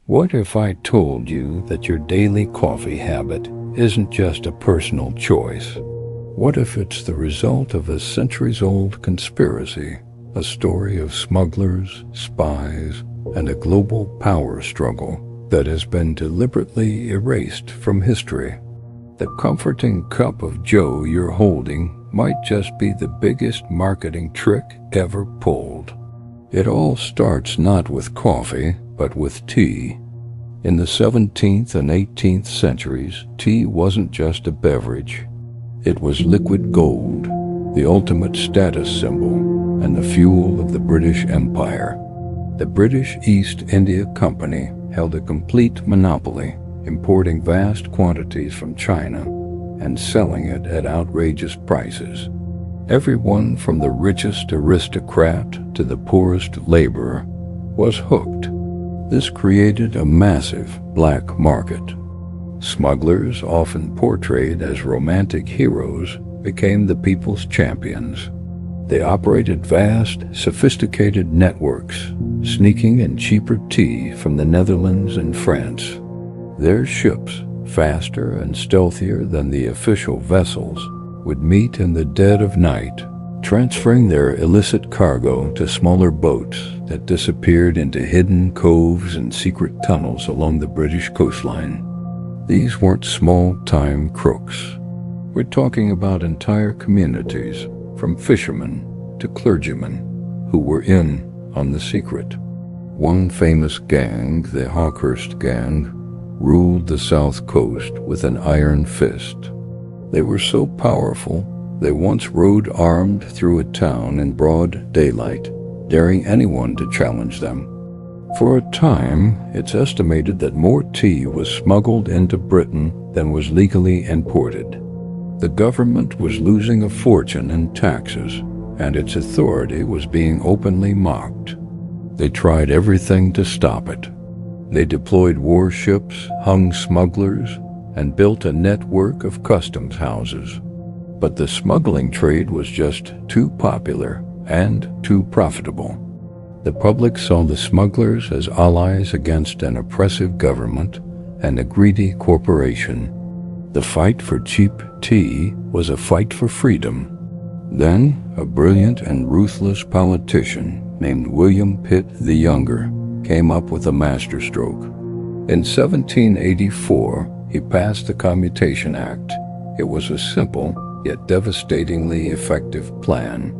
What if I told you that your daily coffee habit isn't just a personal choice? What if it's the result of a centuries-old conspiracy, a story of smugglers, spies, and a global power struggle that has been deliberately erased from history? The comforting cup of joe you're holding might just be the biggest marketing trick ever pulled. It all starts not with coffee, but with tea. In the 17th and 18th centuries, tea wasn't just a beverage. It was liquid gold, the ultimate status symbol, and the fuel of the British Empire. The British East India Company held a complete monopoly, importing vast quantities from China and selling it at outrageous prices. Everyone from the richest aristocrat to the poorest laborer was hooked. This created a massive black market. Smugglers, often portrayed as romantic heroes, became the people's champions. They operated vast, sophisticated networks, sneaking in cheaper tea from the Netherlands and France. Their ships, faster and stealthier than the official vessels, would meet in the dead of night, transferring their illicit cargo to smaller boats that disappeared into hidden coves and secret tunnels along the British coastline. These weren't small-time crooks. We're talking about entire communities, from fishermen to clergymen, who were in on the secret. One famous gang, the Hawkhurst Gang, ruled the South Coast with an iron fist. They were so powerful, they once rode armed through a town in broad daylight, daring anyone to challenge them. For a time, it's estimated that more tea was smuggled into Britain than was legally imported. The government was losing a fortune in taxes, and its authority was being openly mocked. They tried everything to stop it. They deployed warships, hung smugglers, and built a network of customs houses. But the smuggling trade was just too popular and too profitable. The public saw the smugglers as allies against an oppressive government and a greedy corporation. The fight for cheap tea was a fight for freedom. Then, a brilliant and ruthless politician named William Pitt the Younger came up with a masterstroke. In 1784, he passed the Commutation Act. It was a simple, yet devastatingly effective plan.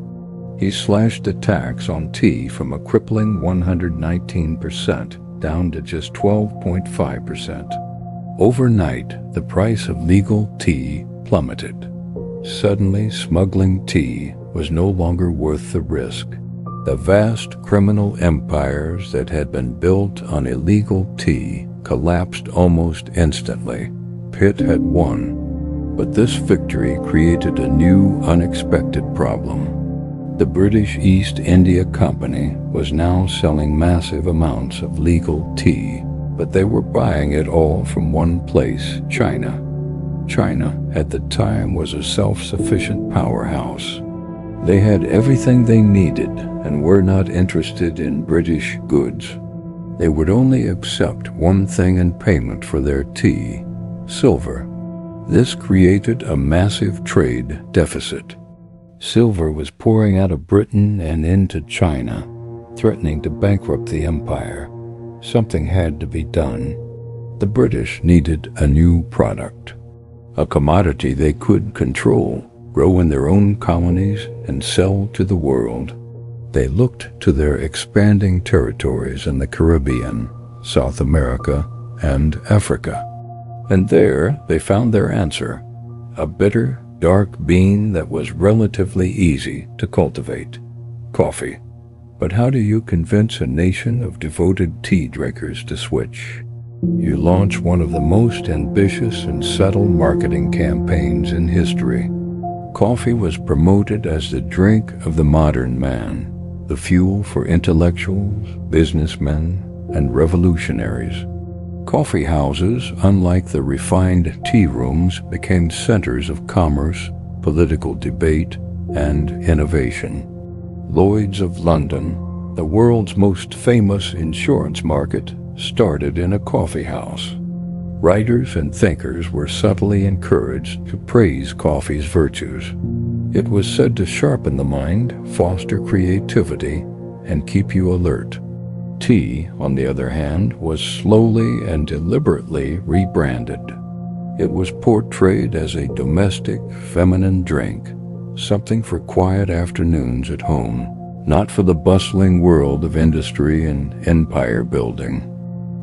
He slashed the tax on tea from a crippling 119% down to just 12.5%. Overnight, the price of legal tea plummeted. Suddenly, smuggling tea was no longer worth the risk. The vast criminal empires that had been built on illegal tea collapsed almost instantly. Pitt had won, but this victory created a new, unexpected problem. The British East India Company was now selling massive amounts of legal tea, but they were buying it all from one place, China. China, at the time, was a self-sufficient powerhouse. They had everything they needed and were not interested in British goods. They would only accept one thing in payment for their tea: silver. This created a massive trade deficit. Silver was pouring out of Britain and into China, threatening to bankrupt the empire. Something had to be done. The British needed a new product, a commodity they could control, grow in their own colonies, and sell to the world. They looked to their expanding territories in the Caribbean, South America, and Africa. And there they found their answer: a bitter, dark bean that was relatively easy to cultivate: coffee. But how do you convince a nation of devoted tea drinkers to switch? You launch one of the most ambitious and subtle marketing campaigns in history. Coffee was promoted as the drink of the modern man, the fuel for intellectuals, businessmen, and revolutionaries. Coffee houses, unlike the refined tea rooms, became centers of commerce, political debate, and innovation. Lloyd's of London, the world's most famous insurance market, started in a coffee house. Writers and thinkers were subtly encouraged to praise coffee's virtues. It was said to sharpen the mind, foster creativity, and keep you alert. Tea, on the other hand, was slowly and deliberately rebranded. It was portrayed as a domestic, feminine drink, something for quiet afternoons at home, not for the bustling world of industry and empire building.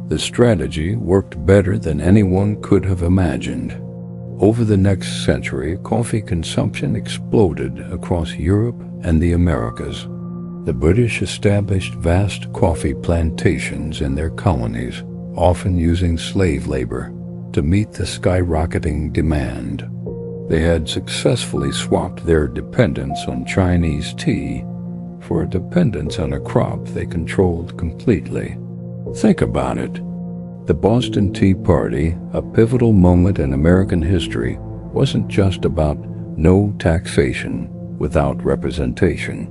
The strategy worked better than anyone could have imagined. Over the next century, coffee consumption exploded across Europe and the Americas. The British established vast coffee plantations in their colonies, often using slave labor, to meet the skyrocketing demand. They had successfully swapped their dependence on Chinese tea for a dependence on a crop they controlled completely. Think about it. The Boston Tea Party, a pivotal moment in American history, wasn't just about no taxation without representation.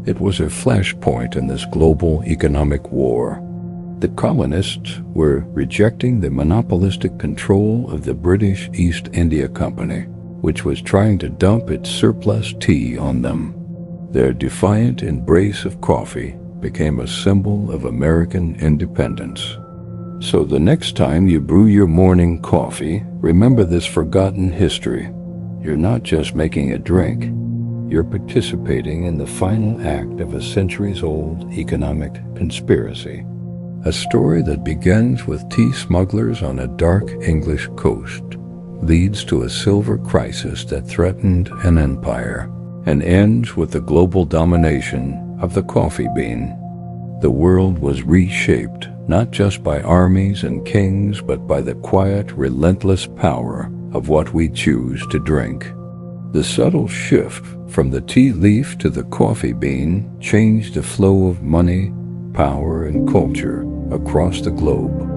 It was a flashpoint in this global economic war. The colonists were rejecting the monopolistic control of the British East India Company, which was trying to dump its surplus tea on them. Their defiant embrace of coffee became a symbol of American independence. So the next time you brew your morning coffee, remember this forgotten history. You're not just making a drink. You're participating in the final act of a centuries-old economic conspiracy. A story that begins with tea smugglers on a dark English coast, leads to a silver crisis that threatened an empire, and ends with the global domination of the coffee bean. The world was reshaped not just by armies and kings, but by the quiet, relentless power of what we choose to drink. The subtle shift from the tea leaf to the coffee bean changed the flow of money, power, and culture across the globe.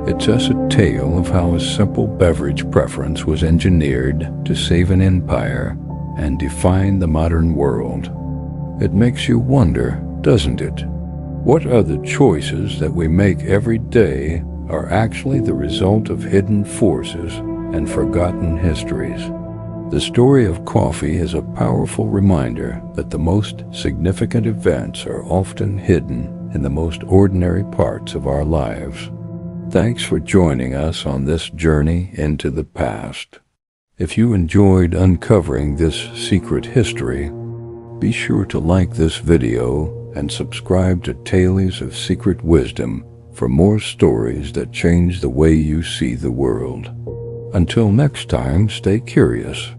It's just a tale of how a simple beverage preference was engineered to save an empire and define the modern world. It makes you wonder, doesn't it? What are the choices that we make every day are actually the result of hidden forces and forgotten histories? The story of coffee is a powerful reminder that the most significant events are often hidden in the most ordinary parts of our lives. Thanks for joining us on this journey into the past. If you enjoyed uncovering this secret history, be sure to like this video and subscribe to Tales of Secret Wisdom for more stories that change the way you see the world. Until next time, stay curious.